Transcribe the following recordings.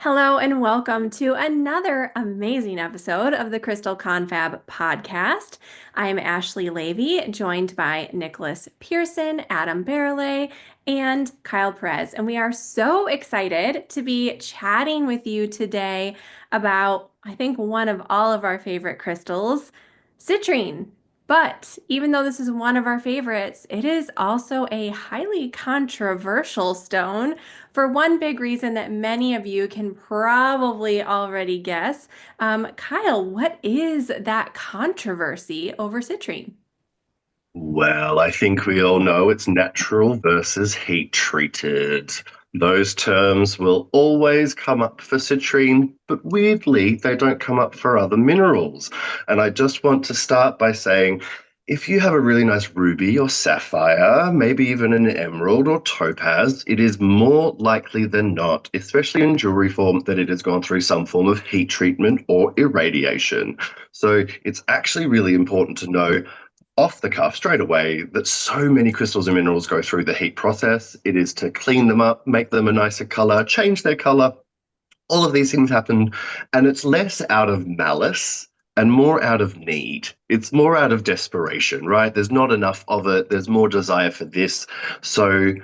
Hello and welcome to another amazing episode of the Crystal Confab podcast. I'm Ashley Levy, joined by Nicholas Pearson, Adam Barralet, and Kyle Perez. And we are so excited to be chatting with you today about, I think, one of all of our favorite crystals, citrine. But even though this is one of our favorites, it is also a highly controversial stone for one big reason that many of you can probably already guess. Kyle, what is that controversy over citrine? Well, I think we all know it's natural versus heat treated. Those terms will always come up for citrine, but weirdly, they don't come up for other minerals. And I just want to start by saying if you have a really nice ruby or sapphire, maybe even an emerald or topaz, it is more likely than not, especially in jewelry form, that it has gone through some form of heat treatment or irradiation. So it's actually really important to know off the cuff straight away that so many crystals and minerals go through the heat process. It is to clean them up, make them a nicer color, change their color. All of these things happen, and it's less out of malice and more out of need. It's more out of desperation, right? There's not enough of it. There's more desire for this. So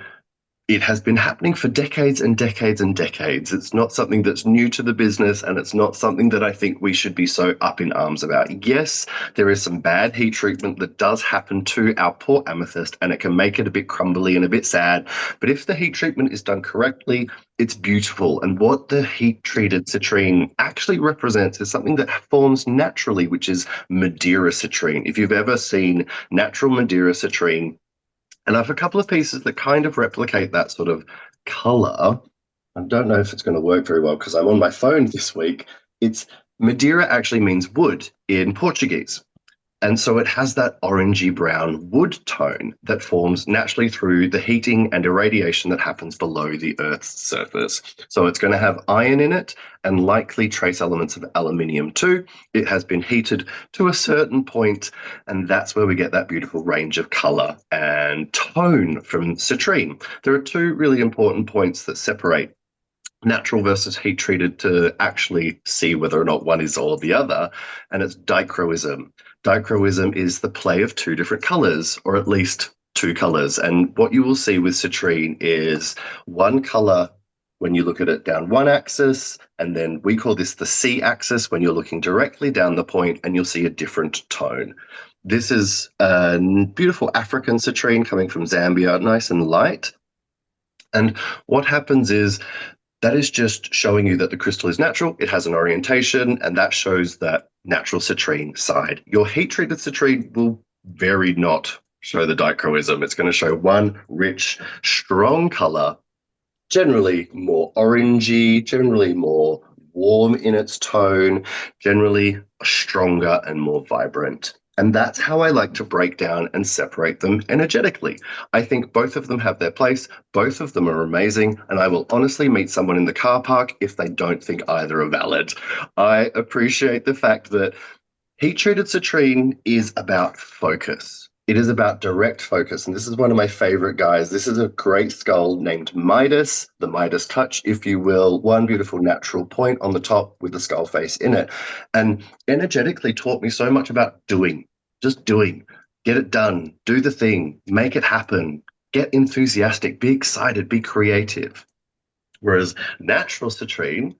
it has been happening for decades and decades and decades. It's not something that's new to the business, and it's not something that I think we should be so up in arms about. Yes, there is some bad heat treatment that does happen to our poor amethyst, and it can make it a bit crumbly and a bit sad. But if the heat treatment is done correctly, it's beautiful. And what the heat-treated citrine actually represents is something that forms naturally, which is Madeira citrine. If you've ever seen natural Madeira citrine, and I have a couple of pieces that kind of replicate that sort of color. I don't know if it's going to work very well because I'm on my phone this week. It's Madeira actually means wood in Portuguese. And so it has that orangey brown wood tone that forms naturally through the heating and irradiation that happens below the Earth's surface. So it's going to have iron in it and likely trace elements of aluminium too. It has been heated to a certain point, and that's where we get that beautiful range of color and tone from citrine. There are two really important points that separate natural versus heat treated to actually see whether or not one is or the other, and it's dichroism. Dichroism is the play of two different colors, or at least two colors. And what you will see with citrine is one color when you look at it down one axis, and then we call this the C axis when you're looking directly down the point, and you'll see a different tone. This is a beautiful African citrine coming from Zambia, nice and light. And what happens is that is just showing you that the crystal is natural, it has an orientation, and that shows that natural citrine side. Your heat-treated citrine will very not show the dichroism. It's going to show one rich, strong color, generally more orangey, generally more warm in its tone, generally stronger and more vibrant. And that's how I like to break down and separate them energetically. I think both of them have their place. Both of them are amazing. And I will honestly meet someone in the car park if they don't think either are valid. I appreciate the fact that heat-treated citrine is about focus. It is about direct focus. And this is one of my favorite guys. This is a great skull named Midas, the Midas touch, if you will. One beautiful natural point on the top with the skull face in it. And energetically taught me so much about doing, just doing, get it done, do the thing, make it happen, get enthusiastic, be excited, be creative. Whereas natural citrine,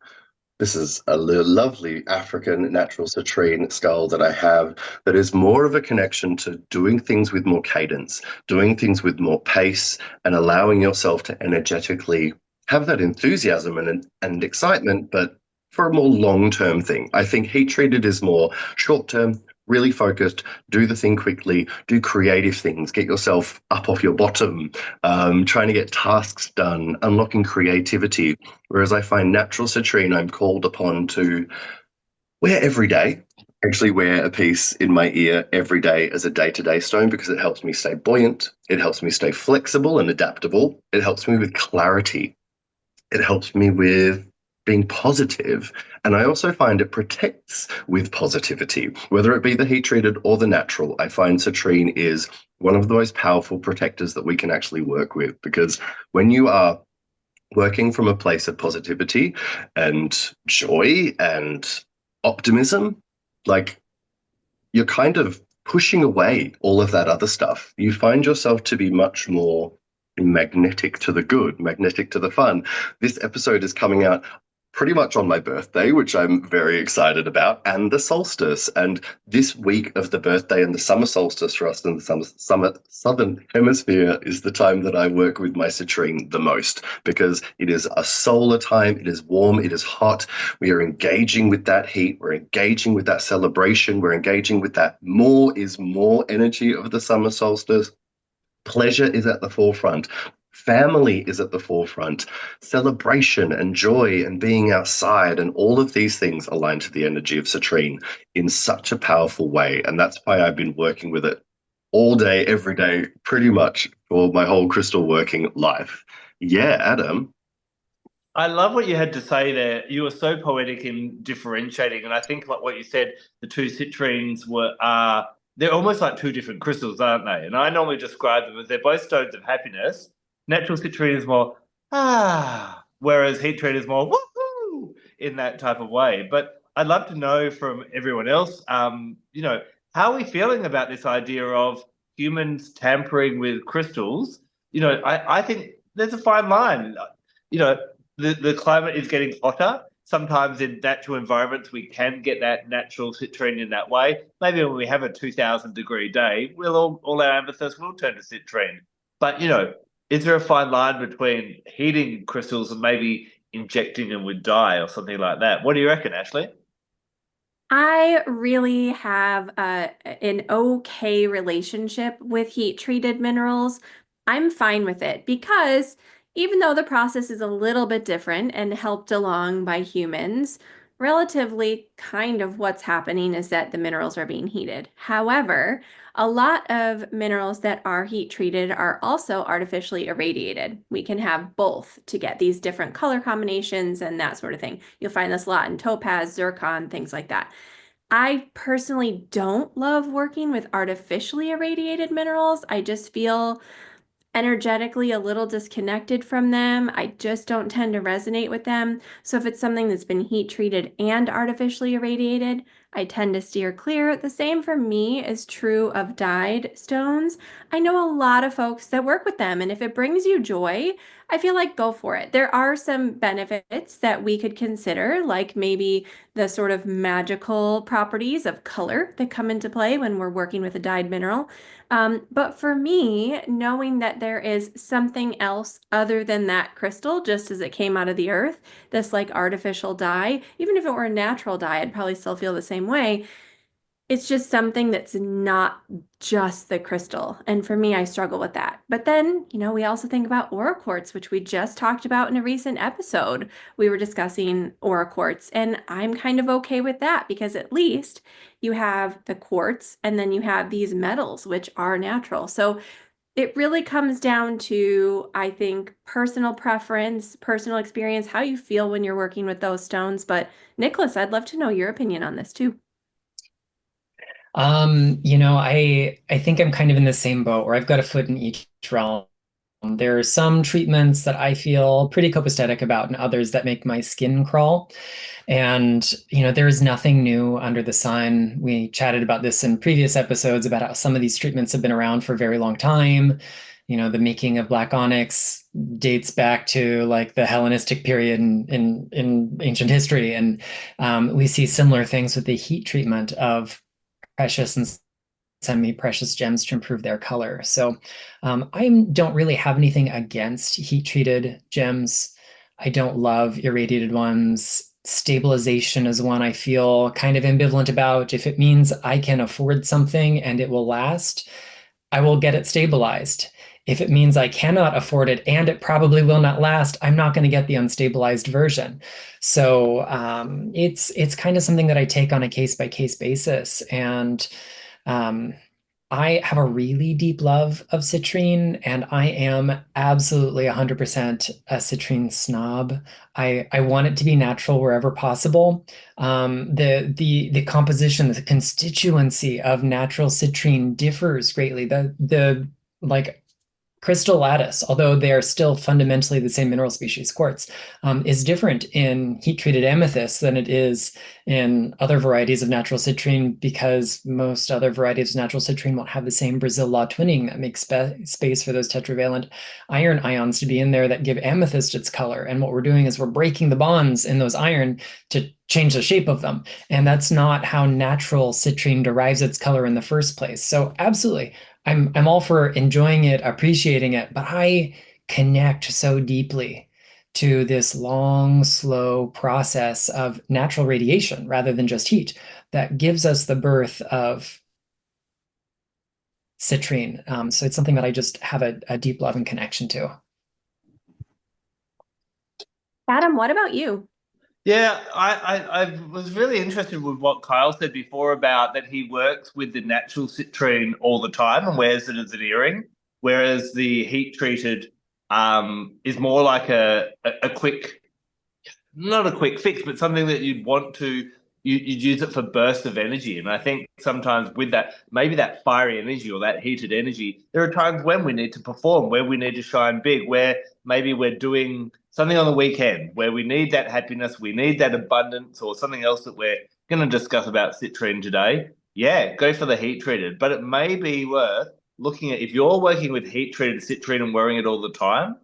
this is a lovely African natural citrine skull that I have that is more of a connection to doing things with more cadence, doing things with more pace, and allowing yourself to energetically have that enthusiasm and excitement, but for a more long-term thing. I think heat-treated is more short-term, really focused, do the thing quickly, do creative things, get yourself up off your bottom, trying to get tasks done, unlocking creativity. Whereas I find natural citrine, I'm called upon to wear every day, actually wear a piece in my ear every day as a day-to-day stone because it helps me stay buoyant, it helps me stay flexible and adaptable, it helps me with clarity, it helps me with being positive. And I also find it protects with positivity, whether it be the heat treated or the natural. I find citrine is one of the most powerful protectors that we can actually work with, because when you are working from a place of positivity and joy and optimism, like you're kind of pushing away all of that other stuff. You find yourself to be much more magnetic to the good, magnetic to the fun. This episode is coming out pretty much on my birthday, which I'm very excited about, and the solstice. And this week of the birthday and the summer solstice for us in the summer southern hemisphere is the time that I work with my citrine the most, because it is a solar time, it is warm, it is hot. We are engaging with that heat, we're engaging with that celebration, we're engaging with that more is more energy of the summer solstice. Pleasure is at the forefront. Family is at the forefront. Celebration and joy and being outside and all of these things align to the energy of citrine in such a powerful way. And that's why I've been working with it all day, every day, pretty much for my whole crystal working life. Yeah, Adam. I love what you had to say there. You were so poetic in differentiating, and I think like what you said, the two citrines were they're almost like two different crystals, aren't they? And I normally describe them as they're both stones of happiness. Natural citrine is more whereas heat trade is more woohoo in that type of way. But I'd love to know from everyone else, how are we feeling about this idea of humans tampering with crystals? I think there's a fine line. You know, the climate is getting hotter. Sometimes in natural environments, we can get that natural citrine in that way. Maybe when we have a 2000-degree day, we'll all our amethyst will turn to citrine. But, is there a fine line between heating crystals and maybe injecting them with dye or something like that? What do you reckon, Ashley? I really have an okay relationship with heat treated minerals. I'm fine with it because even though the process is a little bit different and helped along by humans, relatively kind of what's happening is that the minerals are being heated. However, a lot of minerals that are heat treated are also artificially irradiated. We can have both to get these different color combinations and that sort of thing. You'll find this a lot in topaz, zircon, things like that. I personally don't love working with artificially irradiated minerals. I just feel energetically a little disconnected from them. I just don't tend to resonate with them. So if it's something that's been heat treated and artificially irradiated, I tend to steer clear. The same for me is true of dyed stones. I know a lot of folks that work with them, and if it brings you joy, I feel like go for it. There are some benefits that we could consider, like maybe the sort of magical properties of color that come into play when we're working with a dyed mineral. But for me, knowing that there is something else other than that crystal, just as it came out of the earth, this like artificial dye, even if it were a natural dye, I'd probably still feel the same way. It's just something that's not just the crystal. And for me, I struggle with that. But then, we also think about aura quartz, which we just talked about in a recent episode. We were discussing aura quartz, and I'm kind of okay with that because at least you have the quartz and then you have these metals, which are natural. So it really comes down to, I think, personal preference, personal experience, how you feel when you're working with those stones. But Nicholas, I'd love to know your opinion on this too. I think I'm kind of in the same boat where I've got a foot in each realm. There are some treatments that I feel pretty copacetic about and others that make my skin crawl. And, there is nothing new under the sun. We chatted about this in previous episodes about how some of these treatments have been around for a very long time. The making of black onyx dates back to like the Hellenistic period in ancient history. And we see similar things with the heat treatment of precious and semi-precious gems to improve their color. So I don't really have anything against heat-treated gems. I don't love irradiated ones. Stabilization is one I feel kind of ambivalent about. If it means I can afford something and it will last, I will get it stabilized. If it means I cannot afford it and it probably will not last, I'm not going to get the unstabilized version. So it's kind of something that I take on a case-by-case basis. And I have a really deep love of citrine, and I am absolutely 100% a citrine snob. I want it to be natural wherever possible. The composition, the constituency of natural citrine differs greatly. The like crystal lattice, although they are still fundamentally the same mineral species, quartz, is different in heat-treated amethyst than it is in other varieties of natural citrine, because most other varieties of natural citrine won't have the same Brazil law twinning that makes space for those tetravalent iron ions to be in there that give amethyst its color. And what we're doing is we're breaking the bonds in those iron to change the shape of them. And that's not how natural citrine derives its color in the first place. So absolutely, I'm all for enjoying it, appreciating it, but I connect so deeply to this long, slow process of natural radiation rather than just heat that gives us the birth of citrine. So it's something that I just have a deep love and connection to. Adam, what about you? Yeah, I was really interested with what Kyle said before about that he works with the natural citrine all the time and wears it as an earring, whereas the heat treated is more like a quick, not a quick fix, but something that you'd want to you'd use it for bursts of energy. And I think sometimes with that, maybe that fiery energy or that heated energy, there are times when we need to perform, where we need to shine big, where maybe we're doing something on the weekend, where we need that happiness, we need that abundance, or something else that we're going to discuss about citrine today. Yeah, go for the heat treated. But it may be worth looking at, if you're working with heat treated citrine and wearing it all the time,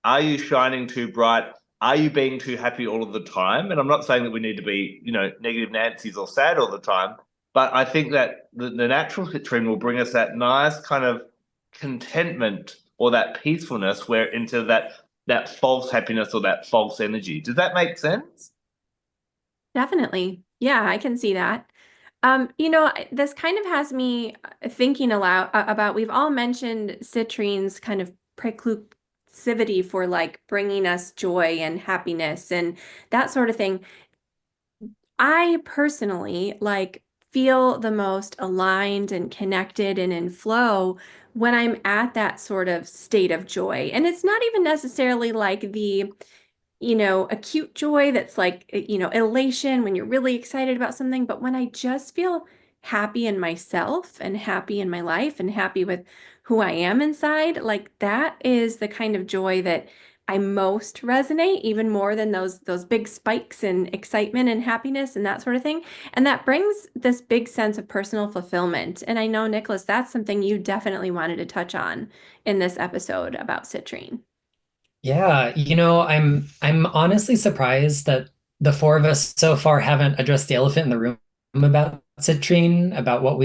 are you shining too bright? Are you being too happy all of the time? And I'm not saying that we need to be, negative Nancy's or sad all the time, but I think that the natural citrine will bring us that nice kind of contentment or that peacefulness where into that false happiness or that false energy. Does that make sense? Definitely. Yeah, I can see that. This kind of has me thinking aloud about, we've all mentioned citrine's kind of preclusivity for like bringing us joy and happiness and that sort of thing. I personally like feel the most aligned and connected and in flow when I'm at that sort of state of joy. And it's not even necessarily like the acute joy that's like, elation when you're really excited about something. But when I just feel happy in myself and happy in my life and happy with who I am inside, like that is the kind of joy that I most resonate, even more than those big spikes in excitement and happiness and that sort of thing. And that brings this big sense of personal fulfillment. And I know, Nicholas, that's something you definitely wanted to touch on in this episode about citrine. Yeah, I'm honestly surprised that the four of us so far haven't addressed the elephant in the room about citrine, about what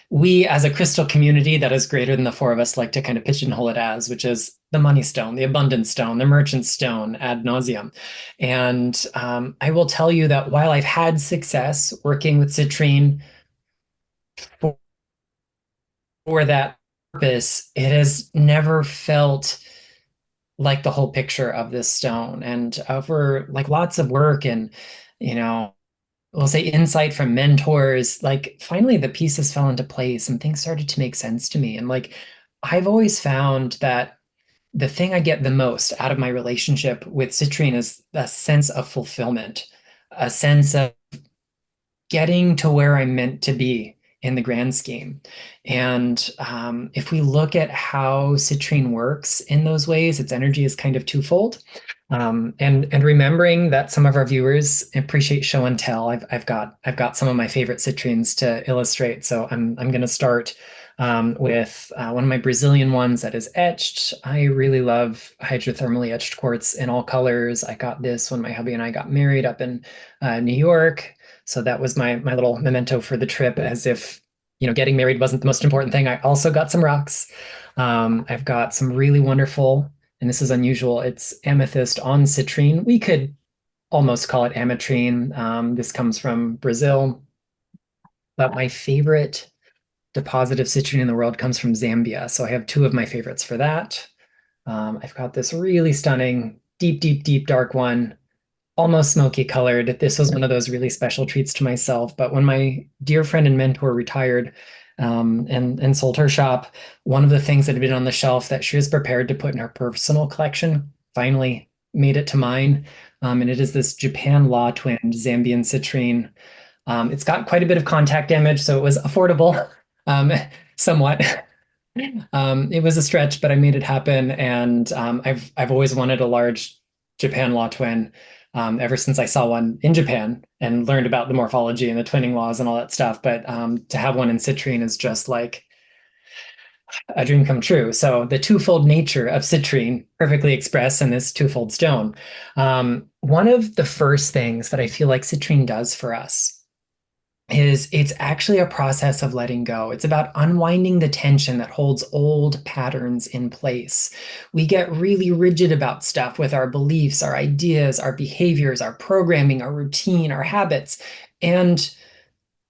we as a crystal community that is greater than the four of us like to kind of pigeonhole it as, which is the money stone, the abundance stone, the merchant stone ad nauseum. And I will tell you that while I've had success working with citrine for, for that purpose, it has never felt like the whole picture of this stone. And over like lots of work and, we'll say insight from mentors, like finally the pieces fell into place and things started to make sense to me. And like, I've always found that the thing I get the most out of my relationship with citrine is a sense of fulfillment, a sense of getting to where I'm meant to be in the grand scheme. And if we look at how citrine works in those ways, its energy is kind of twofold. And remembering that some of our viewers appreciate show and tell, I've got some of my favorite citrines to illustrate. So I'm going to start with one of my Brazilian ones that is etched. I really love hydrothermally etched quartz in all colors. I got this when my hubby and I got married up in New York. So that was my little memento for the trip, as if, getting married wasn't the most important thing. I also got some rocks. I've got some really wonderful, and this is unusual, it's amethyst on citrine. We could almost call it ametrine. This comes from Brazil. But my favorite deposit of citrine in the world comes from Zambia. So I have two of my favorites for that. I've got this really stunning, deep, deep, deep dark one, almost smoky colored. This was one of those really special treats to myself. But when my dear friend and mentor retired and sold her shop, one of the things that had been on the shelf that she was prepared to put in her personal collection finally made it to mine. And it is this Japan law twinned Zambian citrine. It's got quite a bit of contact damage, so it was affordable, somewhat. It was a stretch, but I made it happen. And I've always wanted a large Japan law twin ever since I saw one in Japan and learned about the morphology and the twinning laws and all that stuff. But to have one in citrine is just like a dream come true. So the twofold nature of citrine perfectly expressed in this twofold stone. One of the first things that I feel like citrine does for us is it's actually a process of letting go. It's about unwinding the tension that holds old patterns in place. We get really rigid about stuff with our beliefs, our ideas, our behaviors, our programming, our routine, our habits. And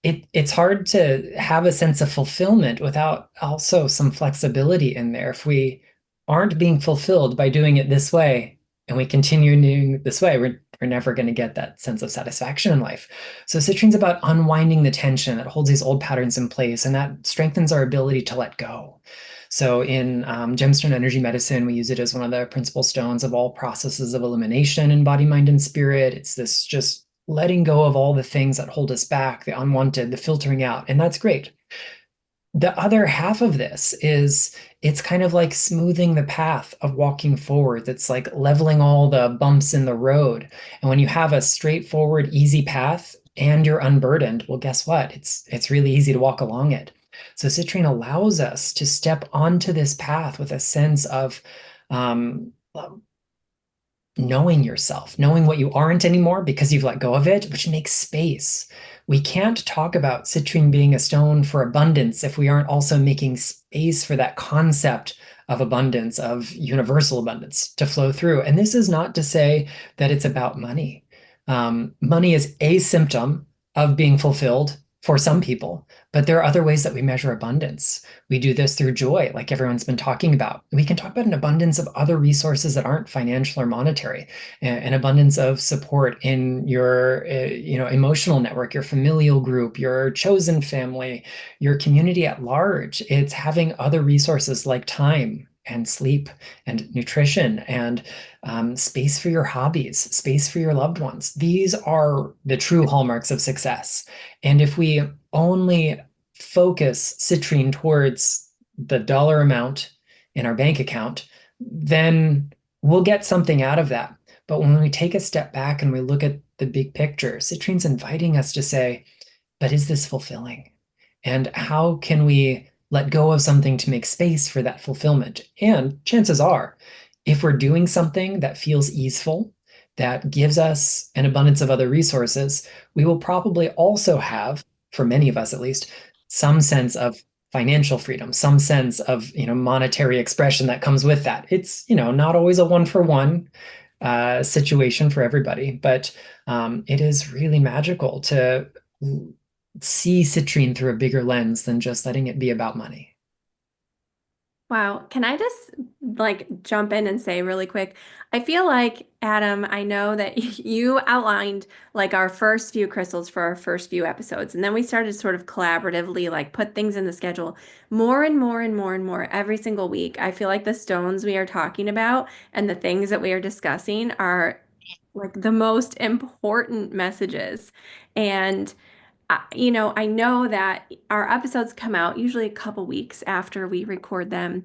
it's hard to have a sense of fulfillment without also some flexibility in there. If we aren't being fulfilled by doing it this way and we continue doing it this way, we're never going to get that sense of satisfaction in life. So citrine's about unwinding the tension that holds these old patterns in place, and that strengthens our ability to let go. So in gemstone energy medicine, we use it as one of the principal stones of all processes of elimination in body, mind, and spirit. It's this just letting go of all the things that hold us back, the unwanted, the filtering out, and that's great. The other half of this is it's kind of like smoothing the path of walking forward. It's like leveling all the bumps in the road. And when you have a straightforward, easy path and you're unburdened, well, guess what? It's really easy to walk along it. So citrine allows us to step onto this path with a sense of knowing yourself, knowing what you aren't anymore because you've let go of it, which makes space. We can't talk about citrine being a stone for abundance if we aren't also making space for that concept of abundance, of universal abundance to flow through. And this is not to say that it's about money. Money is a symptom of being fulfilled for some people, but there are other ways that we measure abundance. We do this through joy, like everyone's been talking about. We can talk about an abundance of other resources that aren't financial or monetary, an abundance of support in your emotional network, your familial group, your chosen family, your community at large. It's having other resources like time and sleep and nutrition and space for your hobbies, space for your loved ones. These are the true hallmarks of success. And if we only focus citrine towards the dollar amount in our bank account, then we'll get something out of that. But when we take a step back and we look at the big picture, citrine's inviting us to say, but is this fulfilling? And how can we let go of something to make space for that fulfillment? And chances are, if we're doing something that feels easeful, that gives us an abundance of other resources, we will probably also have, for many of us at least, some sense of financial freedom, some sense of monetary expression that comes with that. It's not always a one-for-one situation for everybody, but it is really magical to see citrine through a bigger lens than just letting it be about money. Wow. Can I just jump in and say really quick? I feel like, Adam, I know that you outlined our first few crystals for our first few episodes, and then we started sort of collaboratively put things in the schedule more and more and more and more every single week. I feel like the stones we are talking about and the things that we are discussing are the most important messages. And I know that our episodes come out usually a couple weeks after we record them,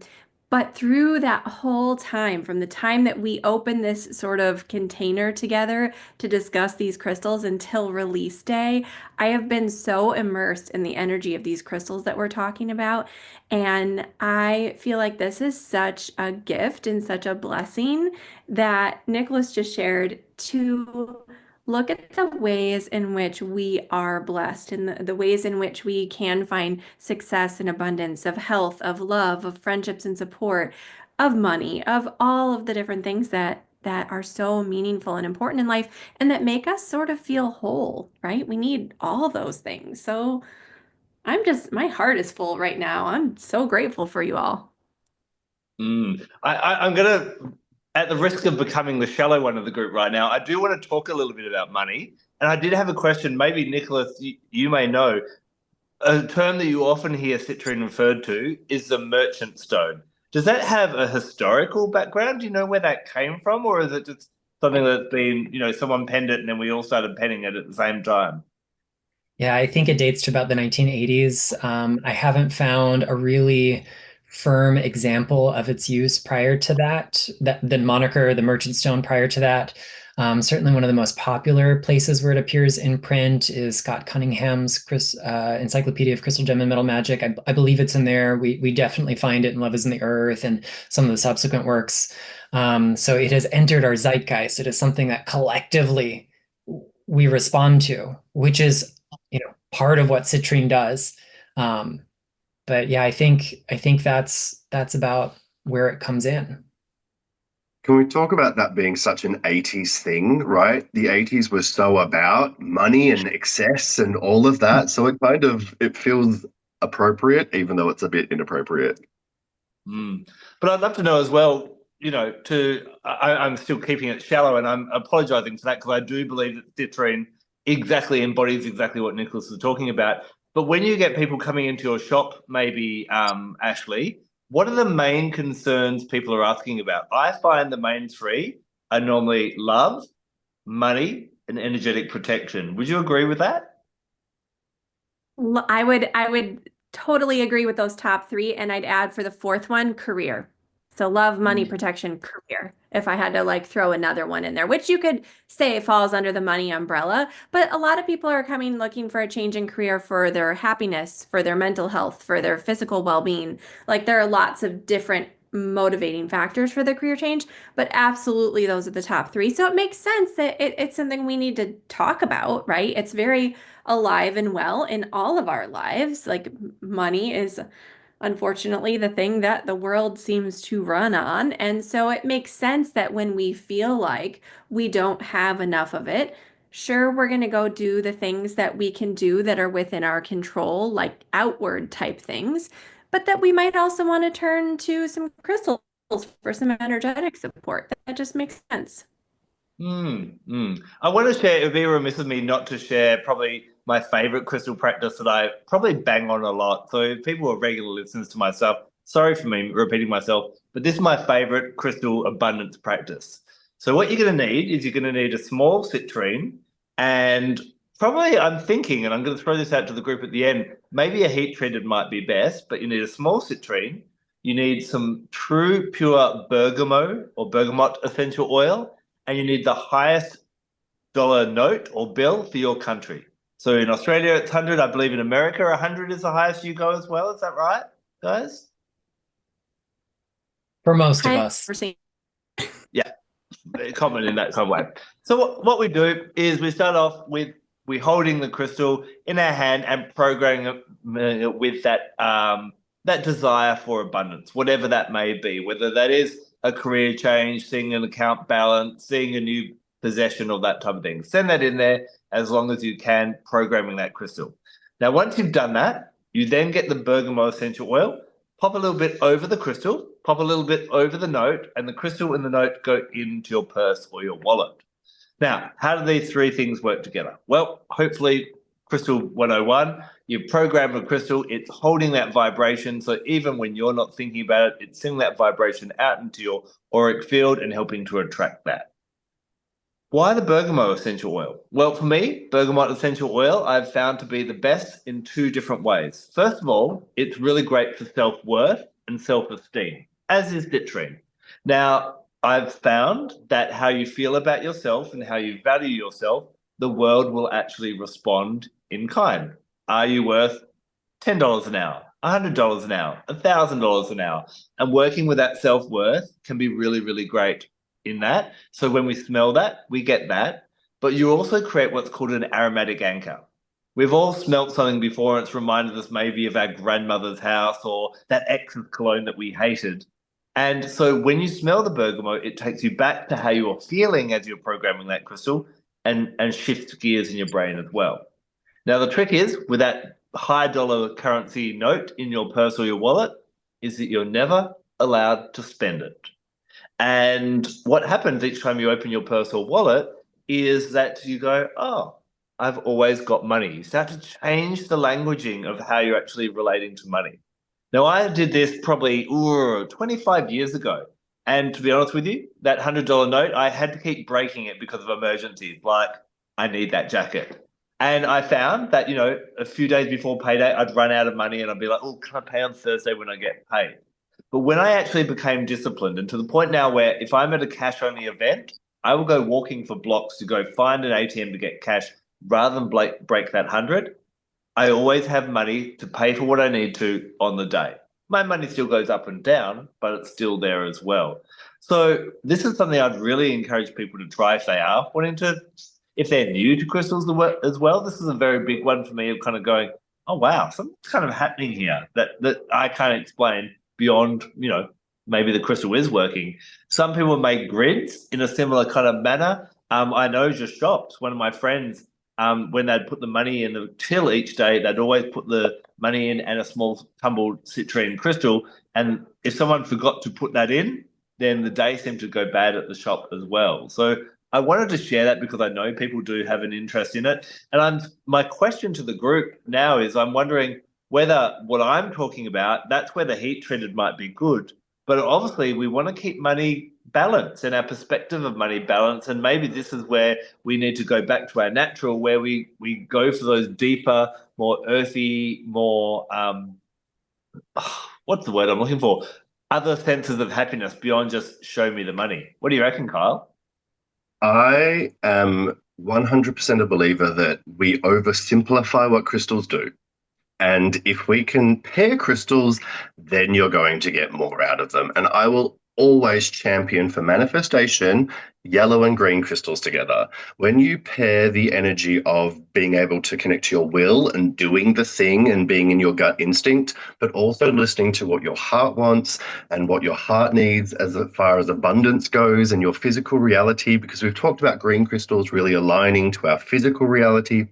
but through that whole time, from the time that we open this sort of container together to discuss these crystals until release day, I have been so immersed in the energy of these crystals that we're talking about. And I feel like this is such a gift and such a blessing that Nicholas just shared to look at the ways in which we are blessed and the ways in which we can find success and abundance of health, of love, of friendships and support, of money, of all of the different things that are so meaningful and important in life and that make us sort of feel whole, right? We need all those things. So my heart is full right now. I'm so grateful for you all. I'm gonna, at the risk of becoming the shallow one of the group right now, I do want to talk a little bit about money. And I did have a question. Maybe Nicholas, you may know. A term that you often hear citrine referred to is the merchant stone. Does that have a historical background? Do you know where that came from, or is it just something that's been, someone penned it and then we all started penning it at the same time? Yeah, I think it dates to about the 1980s. I haven't found a really firm example of its use prior to that, the moniker, the merchant stone prior to that. Certainly one of the most popular places where it appears in print is Scott Cunningham's Encyclopedia of Crystal Gem and Metal Magic. I believe it's in there. We definitely find it in Love is in the Earth and some of the subsequent works. So it has entered our zeitgeist. It is something that collectively we respond to, which is, part of what citrine does. But yeah, I think that's about where it comes in. Can we talk about that being such an 80s thing, right? The 80s was so about money and excess and all of that. So it feels appropriate, even though it's a bit inappropriate. But I'd love to know as well, I'm still keeping it shallow, and I'm apologizing for that because I do believe that citrine exactly embodies exactly what Nicholas was talking about. But when you get people coming into your shop, maybe, Ashley, what are the main concerns people are asking about? I find the main three are normally love, money, and energetic protection. Would you agree with that? I would totally agree with those top three, and I'd add for the fourth one, career. So love, money, protection, career. If I had to like throw another one in there, which you could say falls under the money umbrella, but a lot of people are coming looking for a change in career for their happiness, for their mental health, for their physical well-being. Like there are lots of different motivating factors for the career change, but absolutely those are the top three. So it makes sense that it's something we need to talk about, right? It's very alive and well in all of our lives. Like money is unfortunately the thing that the world seems to run on. And so it makes sense that when we feel like we don't have enough of it, sure, we're going to go do the things that we can do that are within our control, like outward type things, but that we might also want to turn to some crystals for some energetic support. That just makes sense. I want to share, it would be remiss of me not to share probably my favorite crystal practice that I probably bang on a lot. So if people are regular listeners to myself, sorry for me repeating myself, but this is my favorite crystal abundance practice. So what you're going to need is you're going to need a small citrine, and probably I'm thinking, and I'm going to throw this out to the group at the end, maybe a heat treated might be best, but you need a small citrine. You need some true pure bergamot essential oil, and you need the highest dollar note or bill for your country. So in Australia, it's 100. I believe in America, 100 is the highest you go as well. Is that right, guys? For most of us. Yeah, common in that kind of way. So what we do is we start off with we holding the crystal in our hand and programming it with that desire for abundance, whatever that may be, whether that is a career change, seeing an account balance, seeing a new possession, or that type of thing. Send that in there as long as you can, programming that crystal. Now, once you've done that, you then get the bergamot essential oil, pop a little bit over the crystal, pop a little bit over the note, and the crystal and the note go into your purse or your wallet. Now, how do these three things work together? Well, hopefully, Crystal 101, you program a crystal, it's holding that vibration. So even when you're not thinking about it, it's sending that vibration out into your auric field and helping to attract that. Why the bergamot essential oil? Well, for me, bergamot essential oil I've found to be the best in two different ways. First of all, it's really great for self-worth and self-esteem, as is citrine. Now, I've found that how you feel about yourself and how you value yourself, the world will actually respond in kind. Are you worth $10 an hour, $100 an hour, $1,000 an hour? And working with that self-worth can be really, really great in that. So when we smell that, we get that. But you also create what's called an aromatic anchor. We've all smelt something before, and it's reminded us maybe of our grandmother's house or that ex's cologne that we hated. And so when you smell the bergamot, it takes you back to how you are feeling as you're programming that crystal and shifts gears in your brain as well. Now, the trick is with that high dollar currency note in your purse or your wallet is that you're never allowed to spend it. And what happens each time you open your purse or wallet is that you go, oh, I've always got money. You start to change the languaging of how you're actually relating to money. Now, I did this probably 25 years ago. And to be honest with you, that $100 note, I had to keep breaking it because of emergencies, like I need that jacket. And I found that, a few days before payday, I'd run out of money and I'd be like, oh, can I pay on Thursday when I get paid? But when I actually became disciplined, and to the point now where if I'm at a cash only event, I will go walking for blocks to go find an ATM to get cash rather than break that 100. I always have money to pay for what I need to on the day. My money still goes up and down, but it's still there as well. So this is something I'd really encourage people to try if they are wanting to, if they're new to crystals as well. This is a very big one for me of kind of going, oh wow, something's kind of happening here that I can't explain beyond, maybe the crystal is working. Some people make grids in a similar kind of manner. I know just shops. One of my friends, when they'd put the money in the till each day, they'd always put the money in and a small tumbled citrine crystal. And if someone forgot to put that in, then the day seemed to go bad at the shop as well. So I wanted to share that because I know people do have an interest in it. And my question to the group now is I'm wondering whether what I'm talking about, that's where the heat treated might be good. But obviously we want to keep money balance and our perspective of money balance. And maybe this is where we need to go back to our natural, where we go for those deeper, more earthy, more what's the word I'm looking for? Other senses of happiness beyond just show me the money. What do you reckon, Kyle? I am 100% a believer that we oversimplify what crystals do. And if we can pair crystals, then you're going to get more out of them. And I will always champion for manifestation, yellow and green crystals together. When you pair the energy of being able to connect to your will and doing the thing and being in your gut instinct, but also listening to what your heart wants and what your heart needs as far as abundance goes and your physical reality, because we've talked about green crystals really aligning to our physical reality.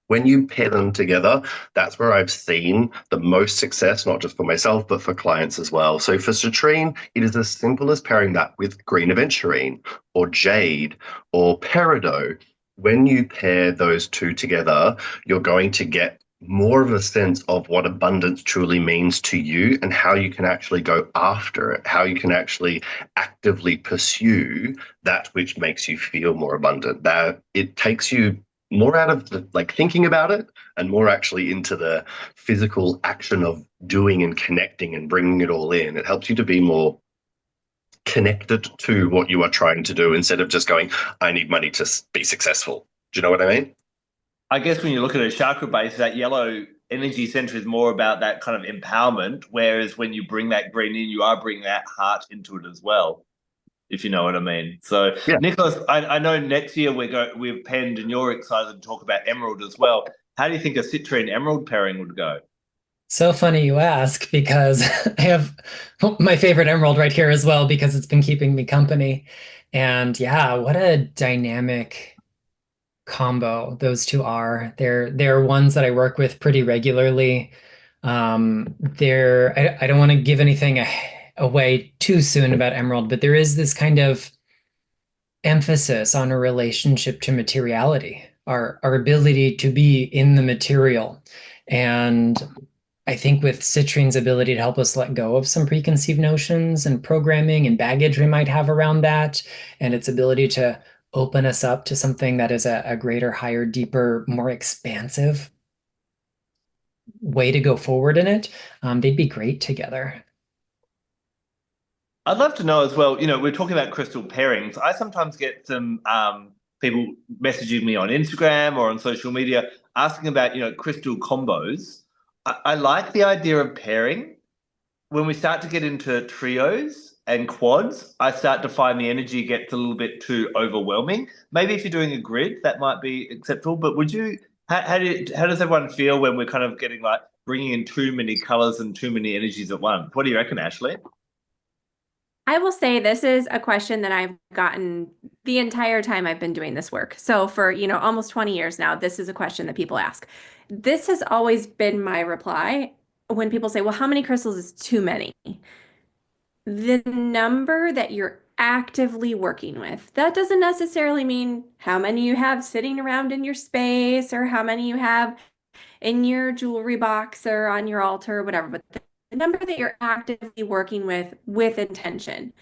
When you pair them together, that's where I've seen the most success, not just for myself, but for clients as well. So for citrine, it is as simple as pairing that with green aventurine or jade or peridot. When you pair those two together, you're going to get more of a sense of what abundance truly means to you and how you can actually go after it, how you can actually actively pursue that which makes you feel more abundant. That it takes you more out of the thinking about it and more actually into the physical action of doing and connecting and bringing it all in. It helps you to be more connected to what you are trying to do instead of just going, I need money to be successful. Do you know what I mean? I guess when you look at a chakra base, that yellow energy center is more about that kind of empowerment, whereas when you bring that green in, you are bringing that heart into it as well, if you know what I mean. So, Yeah. Nicholas, I know next year we've penned, and you're excited to talk about emerald as well. How do you think a citrine emerald pairing would go? So funny you ask, because I have my favorite emerald right here as well, because it's been keeping me company. And yeah, what a dynamic combo those two are. They're ones that I work with pretty regularly. I don't want to give anything away too soon about emerald, but there is this kind of emphasis on a relationship to materiality, our ability to be in the material. And I think with citrine's ability to help us let go of some preconceived notions and programming and baggage we might have around that, and its ability to open us up to something that is a greater, higher, deeper, more expansive way to go forward in it, they'd be great together. I'd love to know as well, we're talking about crystal pairings. I sometimes get some people messaging me on Instagram or on social media asking about, crystal combos. I like the idea of pairing. When we start to get into trios and quads, I start to find the energy gets a little bit too overwhelming. Maybe if you're doing a grid, that might be acceptable. But how does everyone feel when we're kind of getting bringing in too many colors and too many energies at once? What do you reckon, Ashley? I will say this is a question that I've gotten the entire time I've been doing this work. So for, almost 20 years now, this is a question that people ask. This has always been my reply when people say, well, how many crystals is too many? The number that you're actively working with. That doesn't necessarily mean how many you have sitting around in your space or how many you have in your jewelry box or on your altar or whatever, but the number that you're actively working with intention.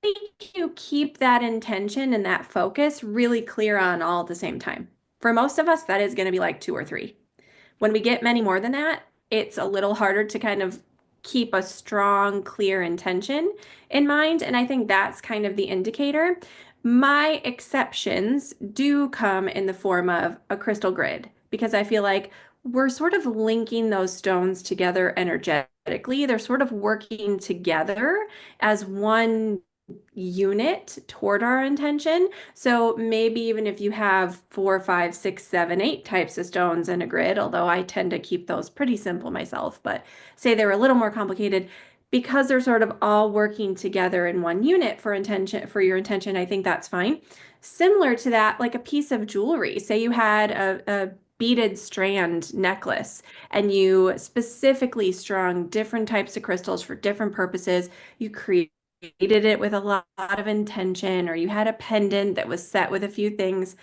Make you keep that intention and that focus really clear on all at the same time. For most of us, that is going to be like 2 or 3. When we get many more than that, it's a little harder to kind of keep a strong, clear intention in mind. And I think that's kind of the indicator. My exceptions do come in the form of a crystal grid because I feel like we're sort of linking those stones together energetically. They're sort of working together as one unit toward our intention. So maybe even if you have 4, 5, 6, 7, 8 types of stones in a grid, although I tend to keep those pretty simple myself, but say they're a little more complicated, because they're sort of all working together in one unit for intention, for your intention, I think that's fine. Similar to that, like a piece of jewelry. Say you had a beaded strand necklace and you specifically strung different types of crystals for different purposes. You created it with a lot of intention, or you had a pendant that was set with a few things.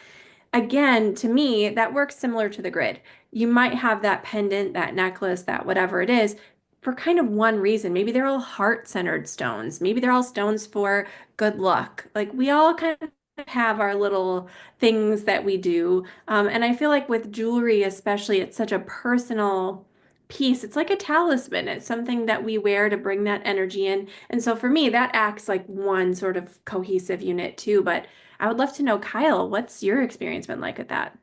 Again, to me, that works similar to the grid. You might have that pendant, that necklace, that whatever it is, for kind of one reason. Maybe they're all heart-centered stones. Maybe they're all stones for good luck. Like we all kind of have our little things that we do. And I feel like with jewelry, especially, it's such a personal piece. It's like a talisman. It's something that we wear to bring that energy in. And so for me, that acts like one sort of cohesive unit too. But I would love to know, Kyle, what's your experience been like with that?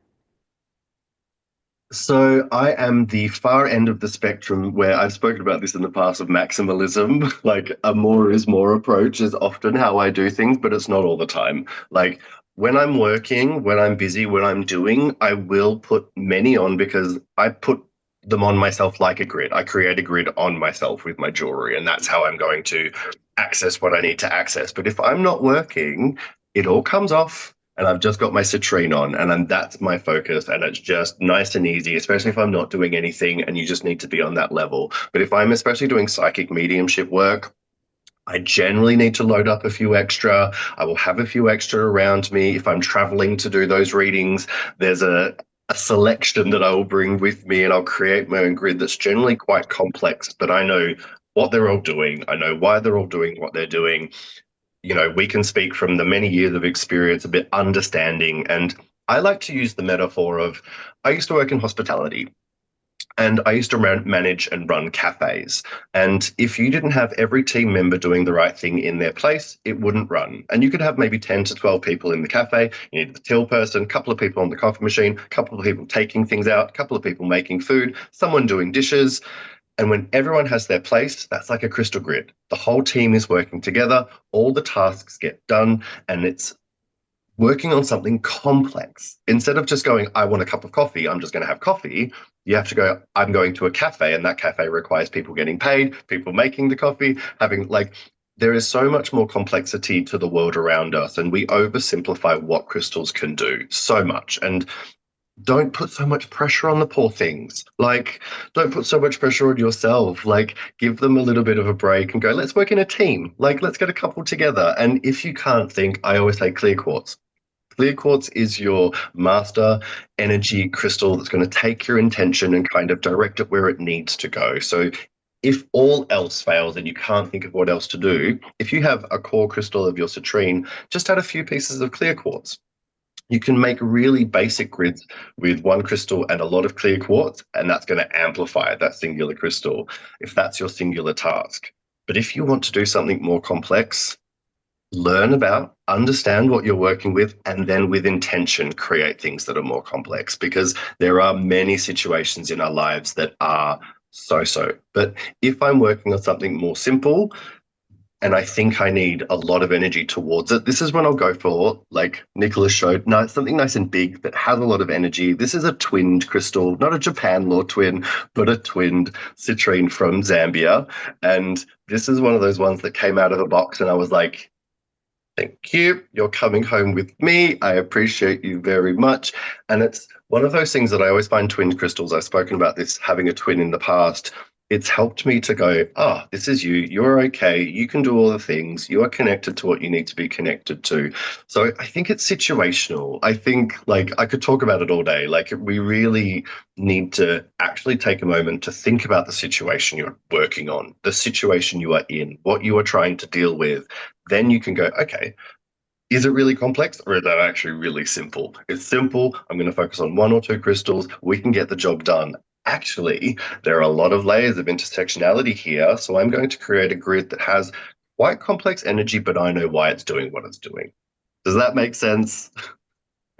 So I am the far end of the spectrum where I've spoken about this in the past of maximalism. Like a more is more approach is often how I do things, but it's not all the time. Like when I'm working, when I'm busy, when I'm doing, I will put many on because I put them on myself like a grid. I create a grid on myself with my jewelry, and that's how I'm going to access what I need to access. But if I'm not working, it all comes off and I've just got my citrine on and that's my focus and it's just nice and easy, especially if I'm not doing anything and you just need to be on that level. But if I'm especially doing psychic mediumship work, I generally need to load up a few extra. I will have a few extra around me. If I'm traveling to do those readings, there's a selection that I will bring with me and I'll create my own grid that's generally quite complex, but I know what they're all doing. I know why they're all doing what they're doing. You know, we can speak from the many years of experience, a bit understanding. And I like to use the metaphor of I used to work in hospitality and I used to manage and run cafes. And if you didn't have every team member doing the right thing in their place, it wouldn't run. And you could have maybe 10 to 12 people in the cafe. You needed the till person, a couple of people on the coffee machine, a couple of people taking things out, a couple of people making food, someone doing dishes. And when everyone has their place, that's like a crystal grid. The whole team is working together, all the tasks get done, and it's working on something complex. Instead of just going, I want a cup of coffee, I'm just going to have coffee, you have to go, I'm going to a cafe, and that cafe requires people getting paid, people making the coffee, having like, there is so much more complexity to the world around us, and we oversimplify what crystals can do so much. And don't put so much pressure on the poor things. Like, don't put so much pressure on yourself. Like, give them a little bit of a break and go, let's work in a team. Like, let's get a couple together. And if you can't think, I always say clear quartz. Clear quartz is your master energy crystal that's going to take your intention and kind of direct it where it needs to go. So if all else fails and you can't think of what else to do, if you have a core crystal of your citrine, just add a few pieces of clear quartz. You can make really basic grids with one crystal and a lot of clear quartz, and that's going to amplify that singular crystal if that's your singular task. But if you want to do something more complex, learn about, understand what you're working with, and then with intention, create things that are more complex because there are many situations in our lives that are so. But if I'm working on something more simple, and I think I need a lot of energy towards it. This is when I'll go for, like Nicholas showed, no, something nice and big that has a lot of energy. This is a twinned crystal, not a Japan law twin, but a twinned citrine from Zambia. And this is one of those ones that came out of a box and I was like, thank you. You're coming home with me. I appreciate you very much. And it's one of those things that I always find twinned crystals. I've spoken about this, having a twin in the past. It's helped me to go, this is you. You're okay. You can do all the things. You are connected to what you need to be connected to. So I think it's situational. I think like I could talk about it all day. Like we really need to actually take a moment to think about the situation you're working on, the situation you are in, what you are trying to deal with. Then you can go, okay, is it really complex or is that actually really simple? It's simple. I'm going to focus on one or two crystals. We can get the job done. actually, there are a lot of layers of intersectionality here, so I'm going to create a grid that has quite complex energy, but I know why it's doing what it's doing. Does that make sense?